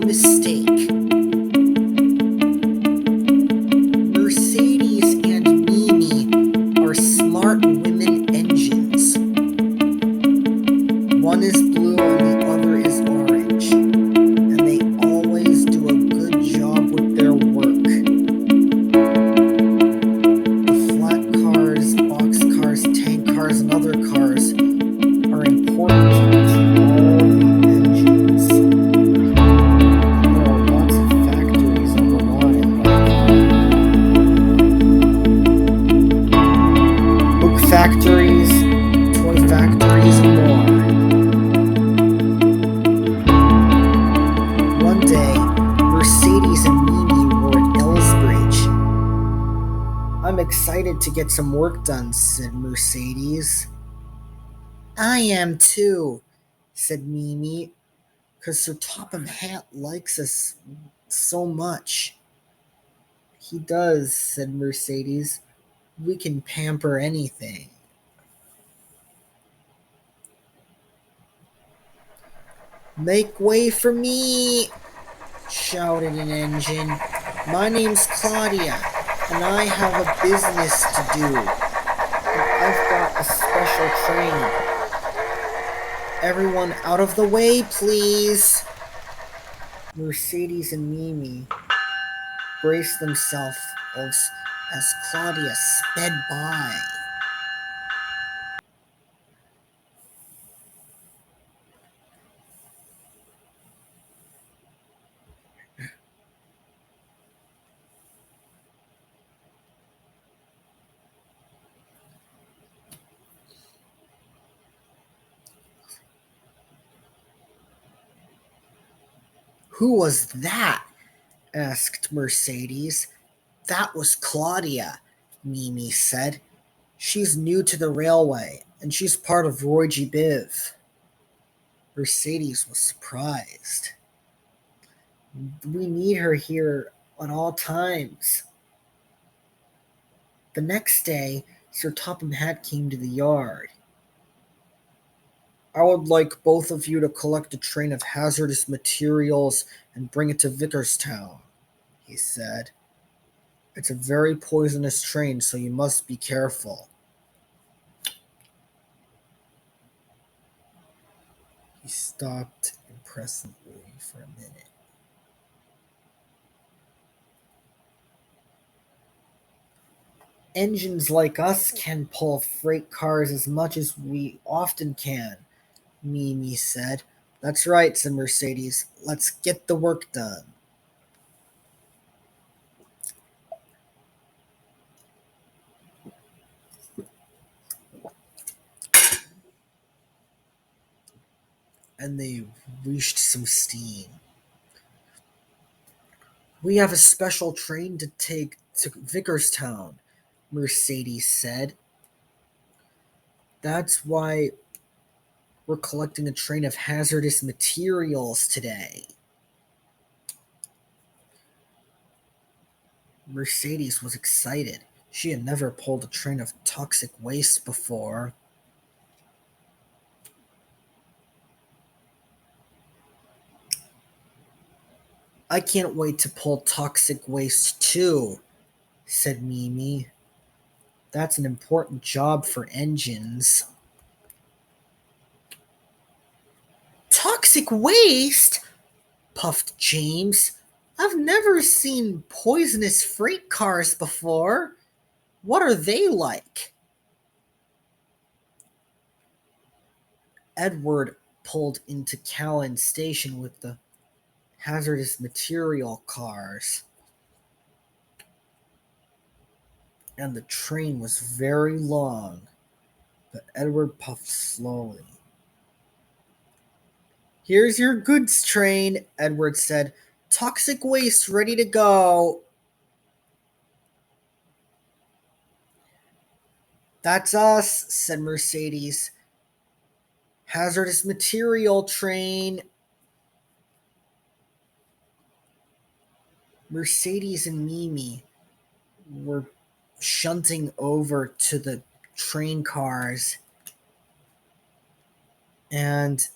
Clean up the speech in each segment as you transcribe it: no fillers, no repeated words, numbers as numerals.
mistake. Mercedes and Mimi are smart women engines. One is blue and the other is orange, and they always do a good job with their work. The flat cars, box cars, tank cars, and other cars are important to all the engines. There are lots of factories on the line, like book factories, toy factories, and more. One day, Mercedes and Mimi were at Ellsbridge. I'm excited to get some work done, said Mercedes. I am too, said Mimi, because Sir Topham Hatt likes us so much. He does, said Mercedes. We can pamper anything. Make way for me, shouted an engine. My name's Claudia, and I have a business to do. I've got a special train. Everyone out of the way, please. Mercedes and Mimi braced themselves as Claudia sped by. Who was that? Asked Mercedes. That was Claudia, Mimi said. She's new to the railway, and she's part of Roy G. Biv. Mercedes was surprised. We need her here at all times. The next day, Sir Topham Hatt came to the yard. I would like both of you to collect a train of hazardous materials and bring it to Vickerstown, he said. It's a very poisonous train, so you must be careful. He stopped impressively for a minute. Engines like us can pull freight cars as much as we often can, Mimi said. That's right, said Mercedes. Let's get the work done. And they reached some steam. We have a special train to take to Vickerstown, Mercedes said. That's why we're collecting a train of hazardous materials today. Mercedes was excited. She had never pulled a train of toxic waste before. I can't wait to pull toxic waste too, said Mimi. That's an important job for engines. Toxic waste? Puffed James. I've never seen poisonous freight cars before. What are they like? Edward pulled into Callan Station with the hazardous material cars, and the train was very long, but Edward puffed slowly. Here's your goods train, Edward said. Toxic waste ready to go. That's us, said Mercedes. Hazardous material train. Mercedes and Mimi were shunting over to the train cars, and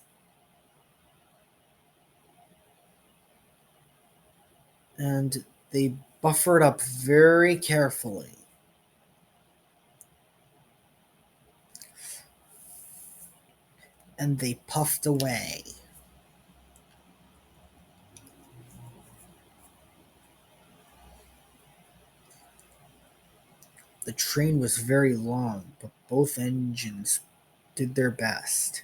and they buffered up very carefully. And they puffed away. The train was very long, but both engines did their best.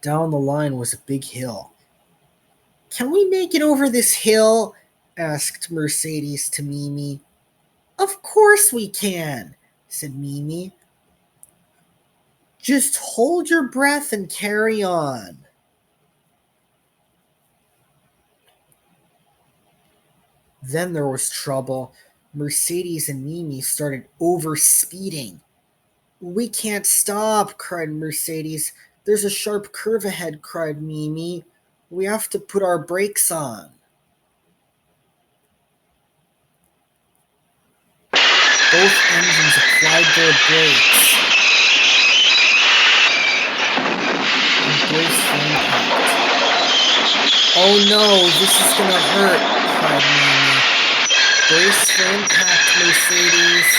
Down the line was a big hill. "Can we make it over this hill?" asked Mercedes to Mimi. "Of course we can," said Mimi. "Just hold your breath and carry on." Then there was trouble. Mercedes and Mimi started overspeeding. "We can't stop," cried Mercedes. "There's a sharp curve ahead," cried Mimi. "We have to put our brakes on." Both engines applied their brakes and braced for impact. "Oh no, this is gonna hurt," cried Mimi. "Brace for impact, Mercedes."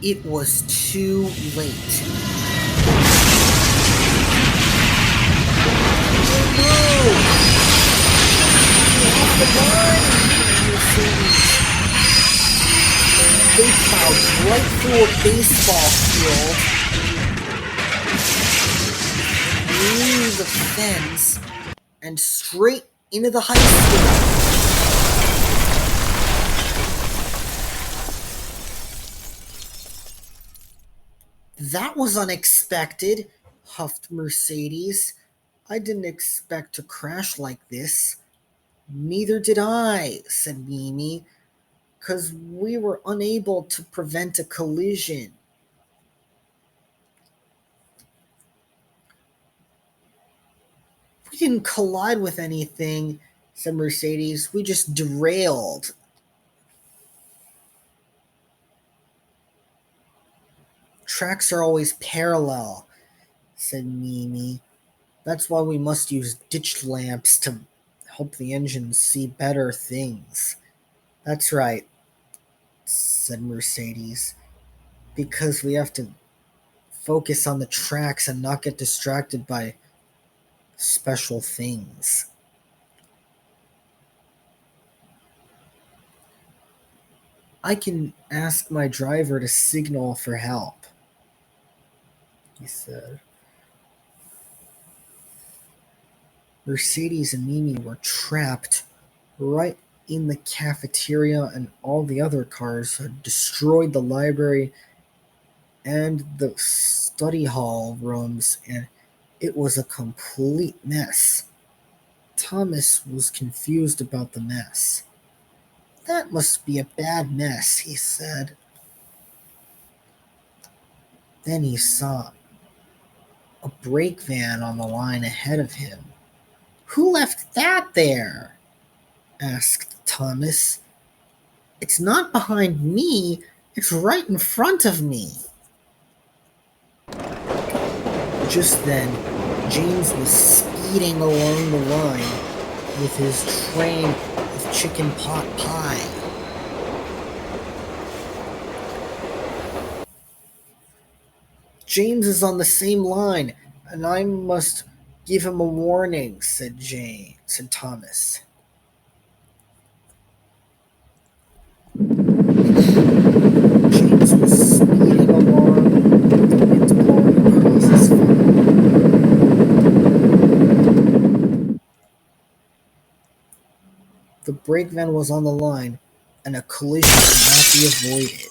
It was too late. "Oh no! Off the line!" cried Mercedes. They plowed right through a baseball field, through the fence, and straight into the high school. "That was unexpected," huffed Mercedes. "I didn't expect to crash like this." "Neither did I," said Mimi, "'cause we were unable to prevent a collision." "We didn't collide with anything," said Mercedes. "We just derailed." "Tracks are always parallel," said Mimi. "That's why we must use ditch lamps to help the engines see better things." "That's right," said Mercedes, "because we have to focus on the tracks and not get distracted by special things." "I can ask my driver to signal for help," he said. Mercedes and Mimi were trapped right in the cafeteria, and all the other cars had destroyed the library and the study hall rooms, and it was a complete mess. Thomas was confused about the mess. "That must be a bad mess," he said. Then he saw a brake van on the line ahead of him. "Who left that there?" asked Thomas. "It's not behind me, it's right in front of me." Just then, James was speeding along the line with his train of chicken pot pie. "James is on the same line, and I must give him a warning," said Thomas. James was speeding along with the wind blowing across his phone. The brake van was on the line, and a collision could not be avoided.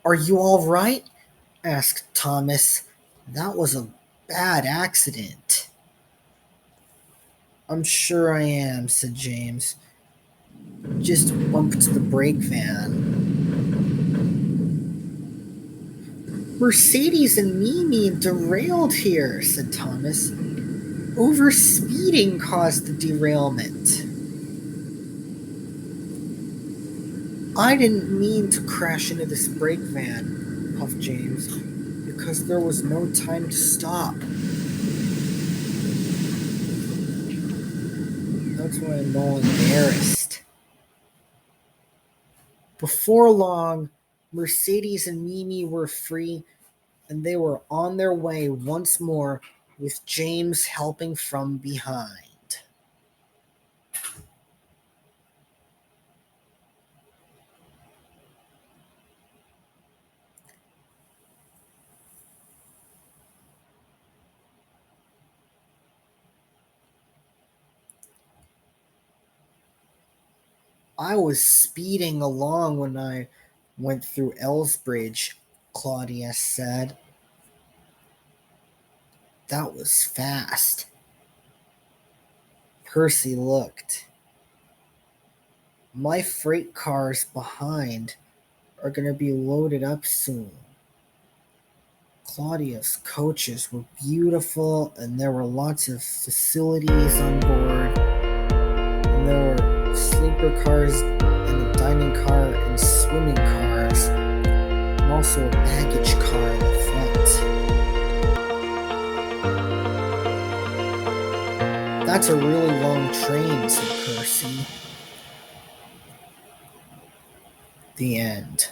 "Are you all right?" asked Thomas. "That was a bad accident." "I'm sure I am," said James. "Just bumped the brake van." "Mercedes and Mimi derailed here," said Thomas. "Overspeeding caused the derailment." I didn't mean to crash into this brake van, puffed James, because there was no time to stop. That's why I'm all embarrassed. Before long, Mercedes and Mimi were free and they were on their way once more with James helping from behind. I was speeding along when I went through Elsbridge, Claudia said. That was fast. Percy looked. My freight cars behind are going to be loaded up soon. Claudia's coaches were beautiful and there were lots of facilities on board. And there were sleeper cars and a dining car and swimming cars and also a baggage car in the front. That's a really long train, said Percy. The end.